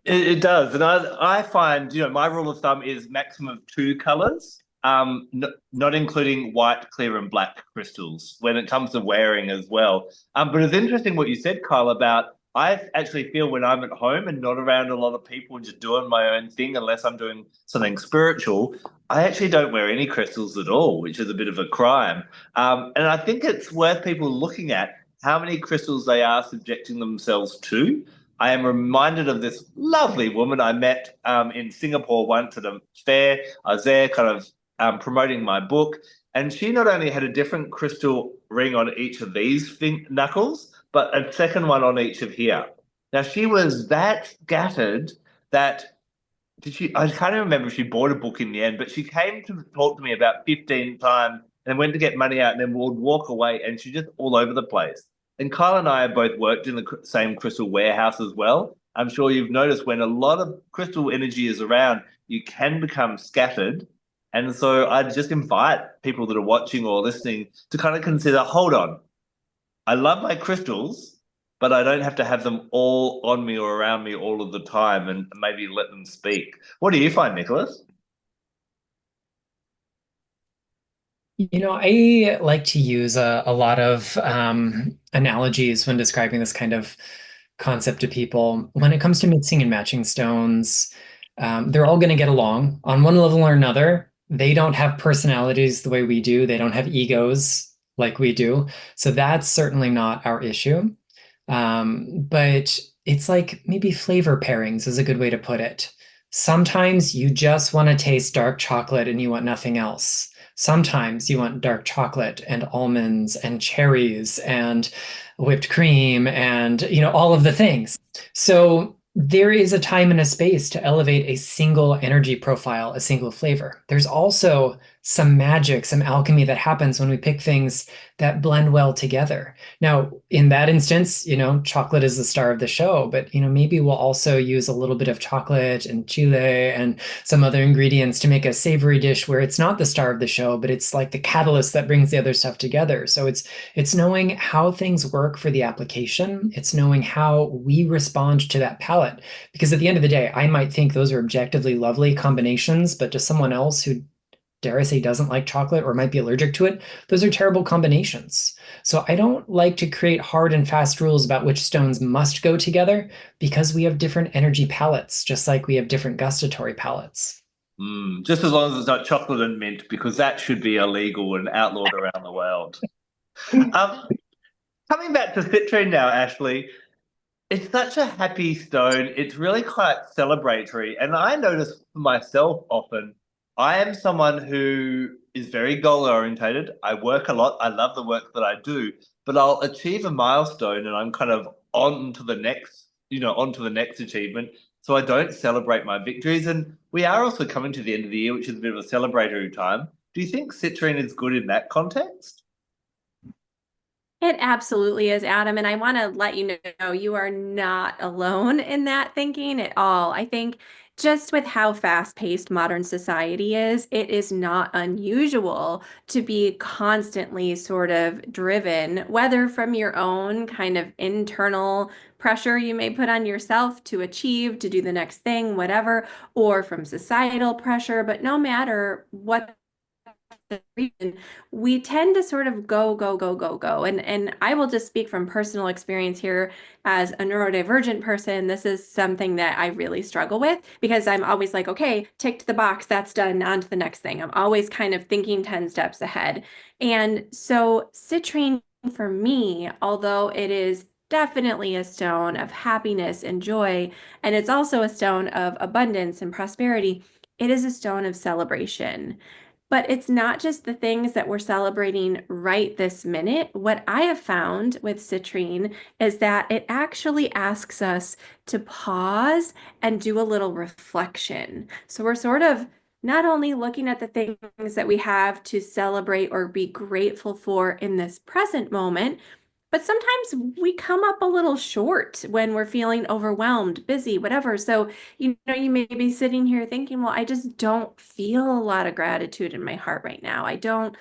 It does, and I find, my rule of thumb is maximum of 2 colors, not including white, clear, and black crystals when it comes to wearing as well. But it's interesting what you said, Kyle, about I actually feel when I'm at home and not around a lot of people, just doing my own thing, unless I'm doing something spiritual, I actually don't wear any crystals at all, which is a bit of a crime. And I think it's worth people looking at how many crystals they are subjecting themselves to. I am reminded of this lovely woman I met in Singapore once at a fair. I was there kind of promoting my book, and she not only had a different crystal ring on each of these knuckles, but a second one on each of here. Now, she was that scattered that I can't even remember if she bought a book in the end, but she came to talk to me about 15 times and went to get money out and then would walk away, and she's just all over the place. And Kyle and I have both worked in the same crystal warehouse as well. I'm sure you've noticed when a lot of crystal energy is around, you can become scattered. And so I just invite people that are watching or listening to kind of consider, hold on, I love my crystals, but I don't have to have them all on me or around me all of the time, and maybe let them speak. What do you find, Nicholas? I like to use a lot of analogies when describing this kind of concept to people. When it comes to mixing and matching stones, they're all going to get along on one level or another. They don't have personalities the way we do. They don't have egos like we do. So that's certainly not our issue. But it's like maybe flavor pairings is a good way to put it. Sometimes you just want to taste dark chocolate and you want nothing else. Sometimes you want dark chocolate and almonds and cherries and whipped cream and, all of the things. So there is a time and a space to elevate a single energy profile, a single flavor. There's also some magic, some alchemy that happens when we pick things that blend well together. Now, in that instance, chocolate is the star of the show, but, maybe we'll also use a little bit of chocolate and chile and some other ingredients to make a savory dish where it's not the star of the show, but it's like the catalyst that brings the other stuff together. So it's knowing how things work for the application. It's knowing how we respond to that palette. Because at the end of the day, I might think those are objectively lovely combinations, but to someone else who, dare I say, doesn't like chocolate or might be allergic to it, those are terrible combinations. So I don't like to create hard and fast rules about which stones must go together, because we have different energy palettes, just like we have different gustatory palettes. Just as long as it's not chocolate and mint, because that should be illegal and outlawed around the world. Coming back to citrine now, Ashley, it's such a happy stone. It's really quite celebratory. And I notice for myself often, I am someone who is very goal orientated. I work a lot. I love the work that I do, but I'll achieve a milestone and I'm kind of on to the next, onto the next achievement. So I don't celebrate my victories. And we are also coming to the end of the year, which is a bit of a celebratory time. Do you think citrine is good in that context? It absolutely is, Adam. And I want to let you know you are not alone in that thinking at all. I think just with how fast-paced modern society is, it is not unusual to be constantly sort of driven, whether from your own kind of internal pressure you may put on yourself to achieve, to do the next thing, whatever, or from societal pressure. But no matter what the reason, we tend to sort of go, go, go, go, go. And I will just speak from personal experience here as a neurodivergent person. This is something that I really struggle with, because I'm always like, okay, ticked the box, that's done, on to the next thing. I'm always kind of thinking 10 steps ahead. And so citrine for me, although it is definitely a stone of happiness and joy, and it's also a stone of abundance and prosperity, it is a stone of celebration. But it's not just the things that we're celebrating right this minute. What I have found with citrine is that it actually asks us to pause and do a little reflection. So we're sort of not only looking at the things that we have to celebrate or be grateful for in this present moment, but sometimes we come up a little short when we're feeling overwhelmed, busy, whatever. So, you may be sitting here thinking, well, I just don't feel a lot of gratitude in my heart right now. I don't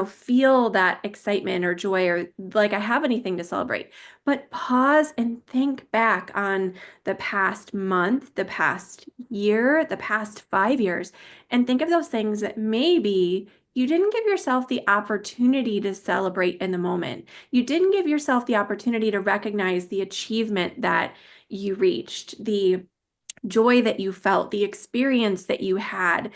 feel that excitement or joy or like I have anything to celebrate. But pause and think back on the past month, the past year, the past 5 years, and think of those things that maybe you didn't give yourself the opportunity to celebrate in the moment. You didn't give yourself the opportunity to recognize the achievement that you reached, the joy that you felt, the experience that you had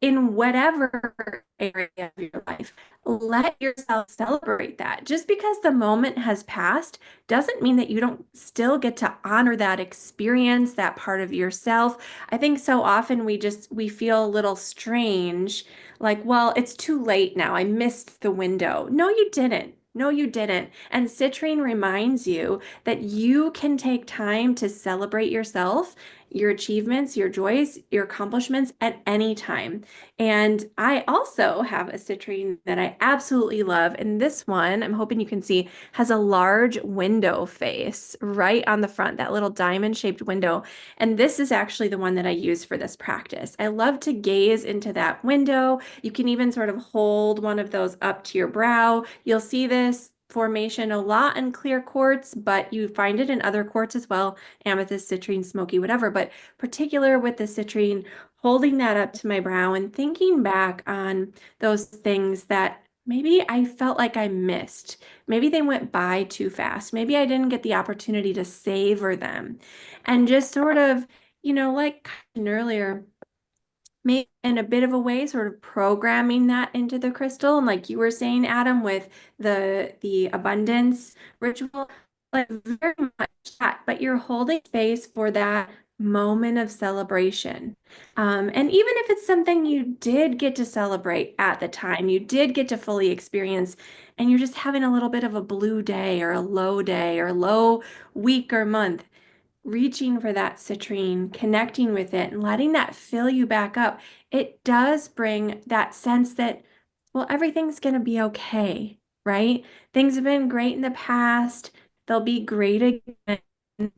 in whatever area of your life. Let yourself celebrate that. Just because the moment has passed doesn't mean that you don't still get to honor that experience, that part of yourself. I think so often we feel a little strange, like, well, it's too late now. I missed the window. No, you didn't. No, you didn't. And Citrine reminds you that you can take time to celebrate yourself, your achievements, your joys, your accomplishments at any time. And I also have a citrine that I absolutely love. And this one, I'm hoping you can see, has a large window face right on the front, that little diamond-shaped window. And this is actually the one that I use for this practice. I love to gaze into that window. You can even sort of hold one of those up to your brow. You'll see this formation a lot in clear quartz, but you find it in other quartz as well, amethyst, citrine, smoky, whatever. But particular with the citrine, holding that up to my brow and thinking back on those things that maybe I felt like I missed. Maybe they went by too fast. Maybe I didn't get the opportunity to savor them. And just sort of, like earlier, maybe in a bit of a way, sort of programming that into the crystal. And like you were saying, Adam, with the abundance ritual, like very much that, but you're holding space for that moment of celebration. And even if it's something you did get to celebrate at the time, you did get to fully experience, and you're just having a little bit of a blue day or a low week or month, reaching for that citrine, connecting with it, and letting that fill you back up, it does bring that sense that, well, everything's going to be okay, right? Things have been great in the past. They'll be great again.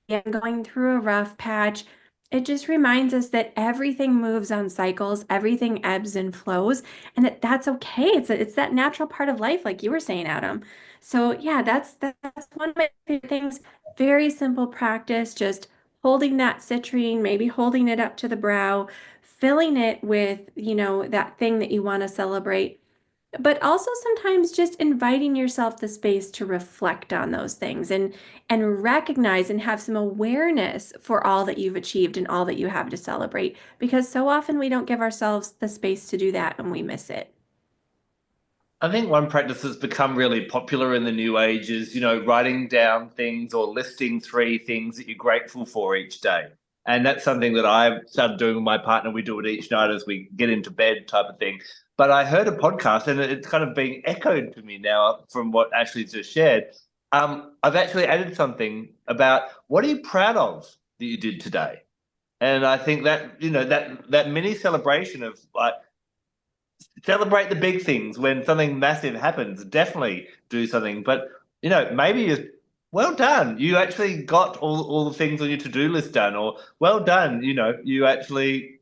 And going through a rough patch, it just reminds us that everything moves on cycles, everything ebbs and flows, and that's okay. It's that natural part of life, like you were saying, Adam. So yeah, that's one of my favorite things. Very simple practice, just holding that citrine, maybe holding it up to the brow, filling it with, that thing that you want to celebrate, but also sometimes just inviting yourself the space to reflect on those things and recognize and have some awareness for all that you've achieved and all that you have to celebrate, because so often we don't give ourselves the space to do that and we miss it. I think one practice that's become really popular in the new age is, writing down things or listing 3 things that you're grateful for each day. And that's something that I've started doing with my partner. We do it each night as we get into bed type of thing. But I heard a podcast and it's kind of being echoed to me now from what Ashley just shared. I've actually added something about what are you proud of that you did today? And I think that, that mini celebration of like, celebrate the big things when something massive happens. Definitely do something, but maybe well done. You actually got all the things on your to-do list done, or well done. You actually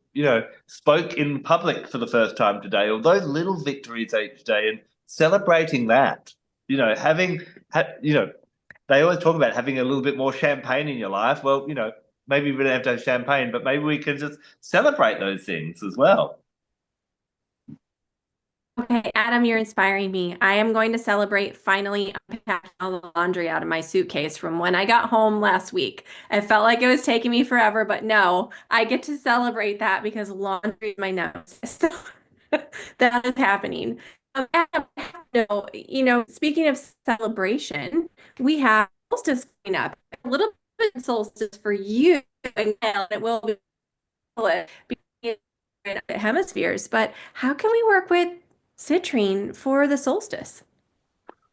spoke in public for the first time today, or those little victories each day, and celebrating that. Having they always talk about having a little bit more champagne in your life. Well, maybe we don't have to have champagne, but maybe we can just celebrate those things as well. Okay, Adam, you're inspiring me. I am going to celebrate finally unpacking all the laundry out of my suitcase from when I got home last week. I felt like it was taking me forever, but no, I get to celebrate that because laundry is my nose. So that is happening. Adam, speaking of celebration, we have solstice coming up. A little bit of solstice for you, and it will be hemispheres, but how can we work with citrine for the solstice?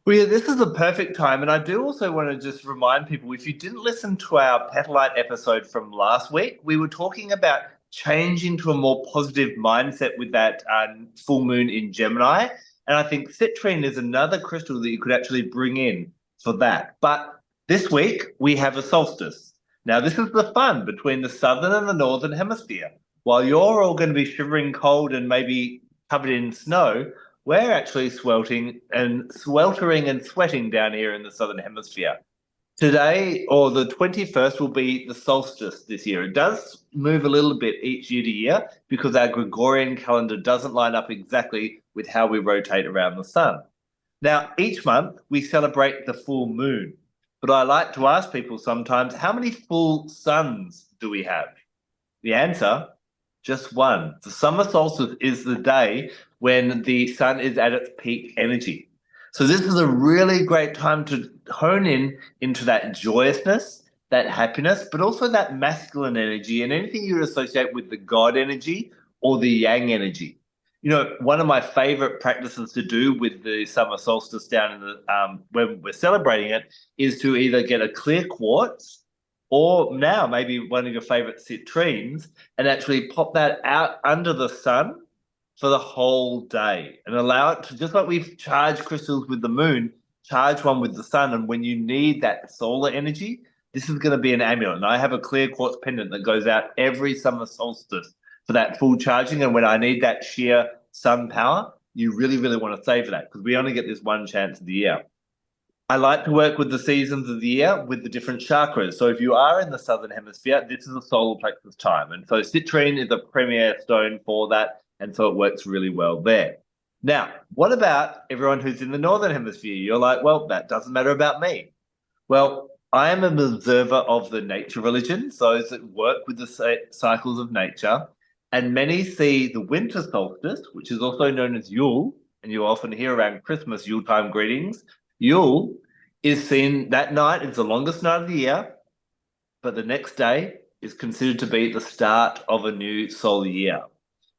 Well, yeah, this is the perfect time. And I do also want to just remind people, if you didn't listen to our Petalite episode from last week, we were talking about changing to a more positive mindset with that full moon in Gemini. And I think citrine is another crystal that you could actually bring in for that. But this week we have a solstice. Now, this is the fun between the southern and the northern hemisphere. While you're all going to be shivering cold and maybe covered in snow, we're actually sweltering and sweating down here in the southern hemisphere. Today, or the 21st, will be the solstice this year. It does move a little bit each year to year because our Gregorian calendar doesn't line up exactly with how we rotate around the sun. Now, each month we celebrate the full moon, but I like to ask people sometimes, how many full suns do we have? The answer, just one. The summer solstice is the day when the sun is at its peak energy. So this is a really great time to hone in into that joyousness, that happiness, but also that masculine energy and anything you would associate with the God energy or the yang energy. You know, one of my favorite practices to do with the summer solstice down in the when we're celebrating it is to either get a clear quartz or now maybe one of your favorite citrines and actually pop that out under the sun for the whole day and allow it to, just like we've charged crystals with the moon, charge one with the sun. And when you need that solar energy, this is going to be an amulet. And I have a clear quartz pendant that goes out every summer solstice for that full charging. And when I need that sheer sun power, you really, really want to save that because we only get this one chance of the year. I like to work with the seasons of the year with the different chakras. So if you are in the southern hemisphere, this is a solar plexus time. And so citrine is a premier stone for that. And so it works really well there. Now, what about everyone who's in the northern hemisphere? You're like, well, that doesn't matter about me. Well, I am an observer of the nature religions, those that work with the cycles of nature. And many see the winter solstice, which is also known as Yule, and you often hear around Christmas Yuletime greetings. Yule is seen that night, it's the longest night of the year, but the next day is considered to be the start of a new solar year.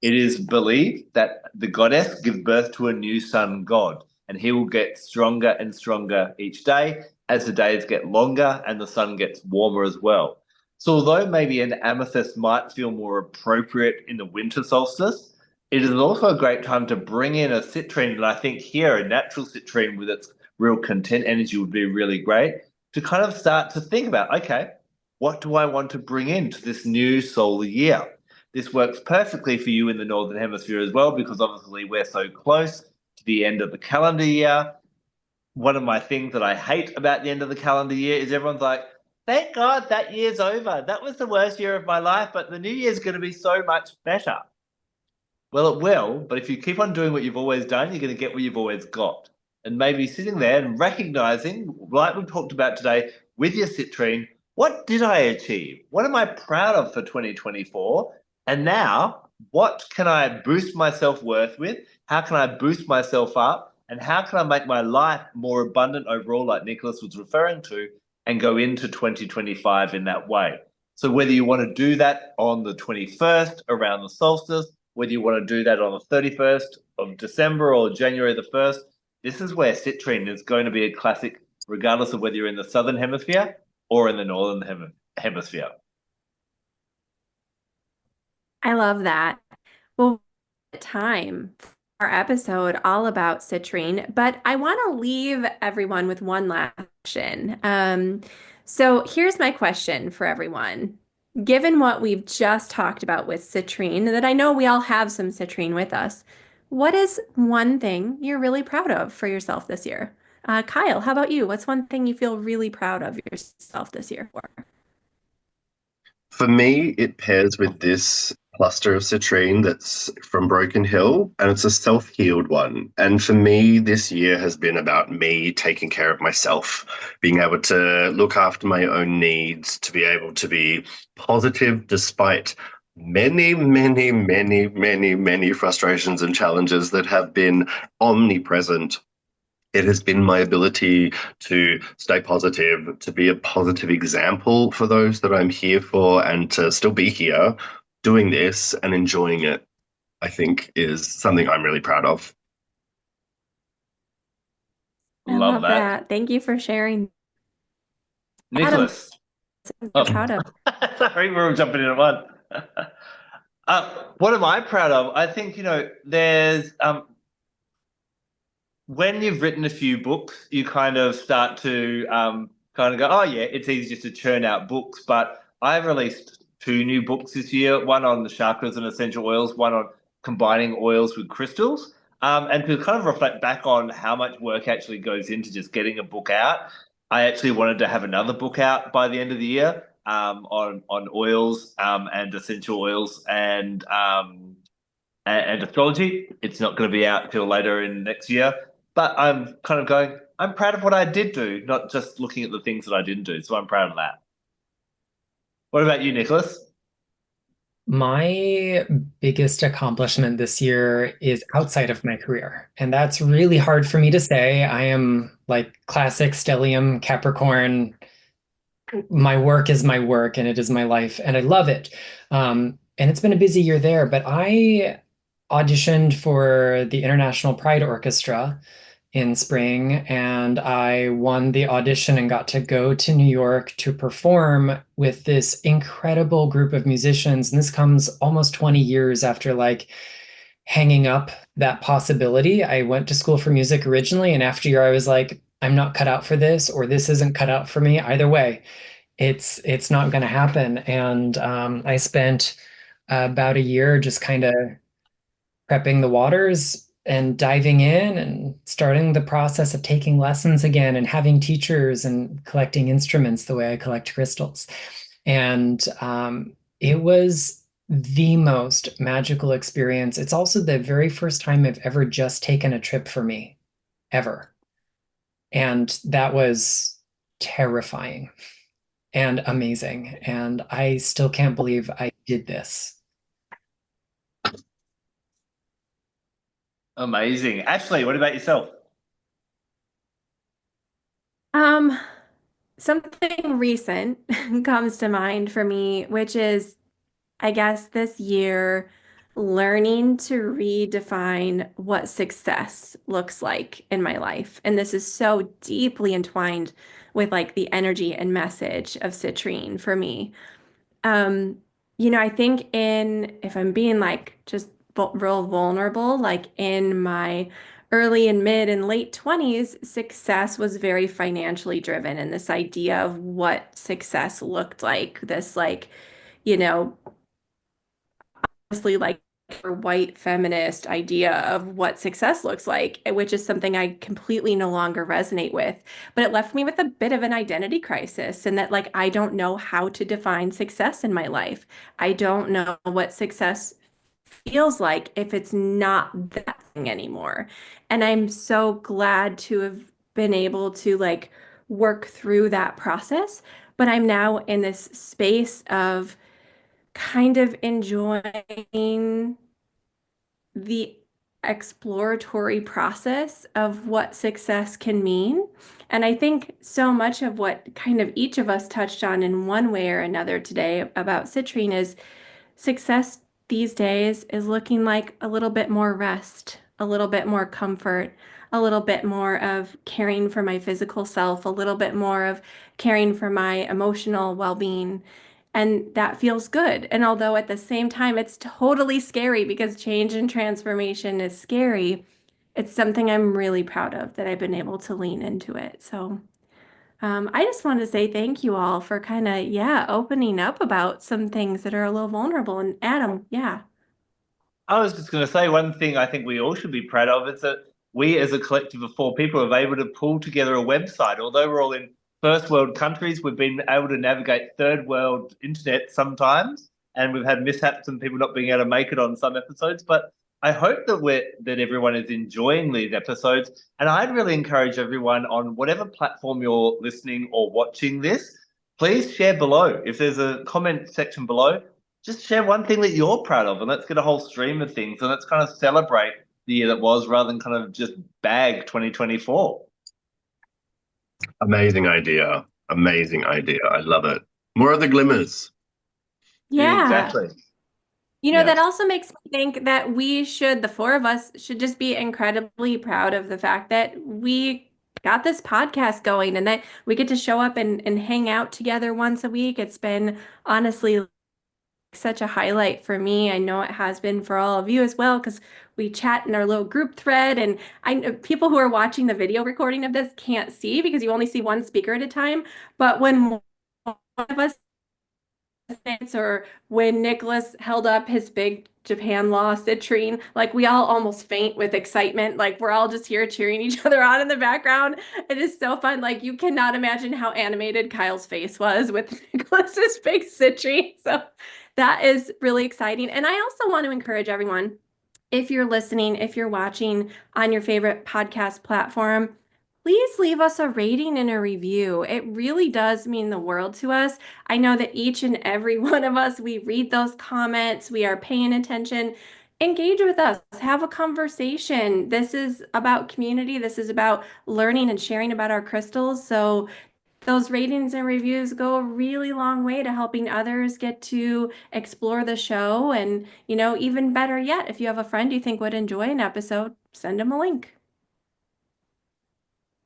It is believed that the goddess gives birth to a new sun god, and he will get stronger and stronger each day as the days get longer and the sun gets warmer as well. So although maybe an amethyst might feel more appropriate in the winter solstice, it is also a great time to bring in a citrine, and I think here a natural citrine with its real content energy would be really great to kind of start to think about, okay, what do I want to bring into this new solar year? This works perfectly for you in the Northern Hemisphere as well, because obviously we're so close to the end of the calendar year. One of my things that I hate about the end of the calendar year is everyone's like, thank God that year's over. That was the worst year of my life, but the new year's going to be so much better. Well, it will, but if you keep on doing what you've always done, you're going to get what you've always got. And maybe sitting there and recognizing, like we talked about today, with your citrine, what did I achieve? What am I proud of for 2024? And now, what can I boost my self-worth with? How can I boost myself up? And how can I make my life more abundant overall, like Nicholas was referring to, and go into 2025 in that way? So whether you want to do that on the 21st around the solstice, whether you want to do that on the 31st of December or January the 1st, this is where citrine is going to be a classic, regardless of whether you're in the southern hemisphere or in the northern hemisphere. I love that. Well, time for our episode all about citrine, but I want to leave everyone with one last question. So here's my question for everyone. Given what we've just talked about with citrine, that I know we all have some citrine with us, what is one thing you're really proud of for yourself this year? Kyle, how about you? What's one thing you feel really proud of yourself this year for? For me, it pairs with this cluster of citrine that's from Broken Hill, and it's a self-healed one. And for me, this year has been about me taking care of myself, being able to look after my own needs, to be able to be positive despite many, many, many, many, many frustrations and challenges that have been omnipresent. It has been my ability to stay positive, to be a positive example for those that I'm here for, and to still be here doing this and enjoying it, I think is something I'm really proud of. I love that. Thank you for sharing. Nicholas. Adam, you're proud of. Sorry, we're all jumping in at once. What am I proud of? I think, there's when you've written a few books, you kind of start to kind of go, oh yeah, it's easy just to churn out books. But I've released two new books this year, one on the chakras and essential oils, one on combining oils with crystals. And to kind of reflect back on how much work actually goes into just getting a book out, I actually wanted to have another book out by the end of the year on oils and essential oils and astrology. It's not going to be out till later in next year. But I'm kind of going, I'm proud of what I did do, not just looking at the things that I didn't do. So I'm proud of that. What about you, Nicholas? My biggest accomplishment this year is outside of my career. And that's really hard for me to say. I am like classic stellium Capricorn. My work is my work and it is my life and I love it. And it's been a busy year there, but I auditioned for the International Pride Orchestra in spring, and I won the audition and got to go to New York to perform with this incredible group of musicians. And this comes almost 20 years after like hanging up that possibility. I went to school for music originally, and after a year I was like, I'm not cut out for this, or this isn't cut out for me. Either way, it's not going to happen. And I spent about a year just kind of prepping the waters and diving in and starting the process of taking lessons again and having teachers and collecting instruments the way I collect crystals. And it was the most magical experience. It's also the very first time I've ever just taken a trip for me, ever. And that was terrifying and amazing. And I still can't believe I did this. Amazing. Ashley, what about yourself? Something recent comes to mind for me, which is, I guess, this year learning to redefine what success looks like in my life. And this is so deeply entwined with like the energy and message of Citrine for me. Um, I think if I'm being like just real vulnerable, like in my early and mid and late 20s, success was very financially driven. And this idea of what success looked like, this like, you know, honestly, like a white feminist idea of what success looks like, which is something I completely no longer resonate with. But it left me with a bit of an identity crisis, and that like I don't know how to define success in my life. I don't know what success feels like if it's not that thing anymore. And I'm so glad to have been able to like work through that process. But I'm now in this space of kind of enjoying the exploratory process of what success can mean. And I think so much of what kind of each of us touched on in one way or another today about citrine is success these days is looking like a little bit more rest, a little bit more comfort, a little bit more of caring for my physical self, a little bit more of caring for my emotional well-being. And that feels good. And although at the same time, it's totally scary because change and transformation is scary, it's something I'm really proud of that I've been able to lean into it. So I just want to say thank you all for kind of, yeah, opening up about some things that are a little vulnerable. And Adam, yeah. I was just going to say one thing I think we all should be proud of is that we, as a collective of four people, have able to pull together a website. Although we're all in first world countries, we've been able to navigate third world internet sometimes, and we've had mishaps and people not being able to make it on some episodes. But I hope that everyone is enjoying these episodes, and I'd really encourage everyone on whatever platform you're listening or watching this, please share below. If there's a comment section below, just share one thing that you're proud of, and let's get a whole stream of things, and let's kind of celebrate the year that was rather than kind of just bag 2024. Amazing idea. Amazing idea. I love it. More of the glimmers. Yeah. Exactly. That also makes me think that the four of us should just be incredibly proud of the fact that we got this podcast going and that we get to show up and hang out together once a week. It's been honestly such a highlight for me. I know it has been for all of you as well, because we chat in our little group thread, and I know people who are watching the video recording of this can't see because you only see one speaker at a time. But when one of us, or when Nicholas held up his big Japan law citrine, like we all almost faint with excitement. Like we're all just here cheering each other on in the background. It is so fun. Like you cannot imagine how animated Kyle's face was with Nicholas's big citrine. So that is really exciting. And I also want to encourage everyone, if you're listening, if you're watching on your favorite podcast platform, please leave us a rating and a review. It really does mean the world to us. I know that each and every one of us, we read those comments, we are paying attention. Engage with us, have a conversation. This is about community. This is about learning and sharing about our crystals. So those ratings and reviews go a really long way to helping others get to explore the show. And, even better yet, if you have a friend you think would enjoy an episode, send them a link.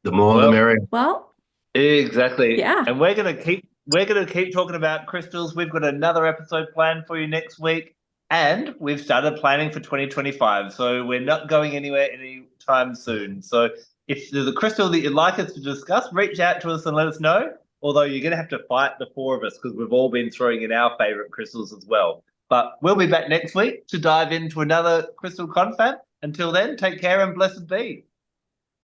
The more the merrier. Well, exactly. Yeah. And we're gonna keep talking about crystals. We've got another episode planned for you next week, and we've started planning for 2025. So we're not going anywhere anytime soon. So if there's a crystal that you'd like us to discuss, reach out to us and let us know. Although you're gonna have to fight the four of us because we've all been throwing in our favorite crystals as well. But we'll be back next week to dive into another crystal confab. Until then, take care and blessed be.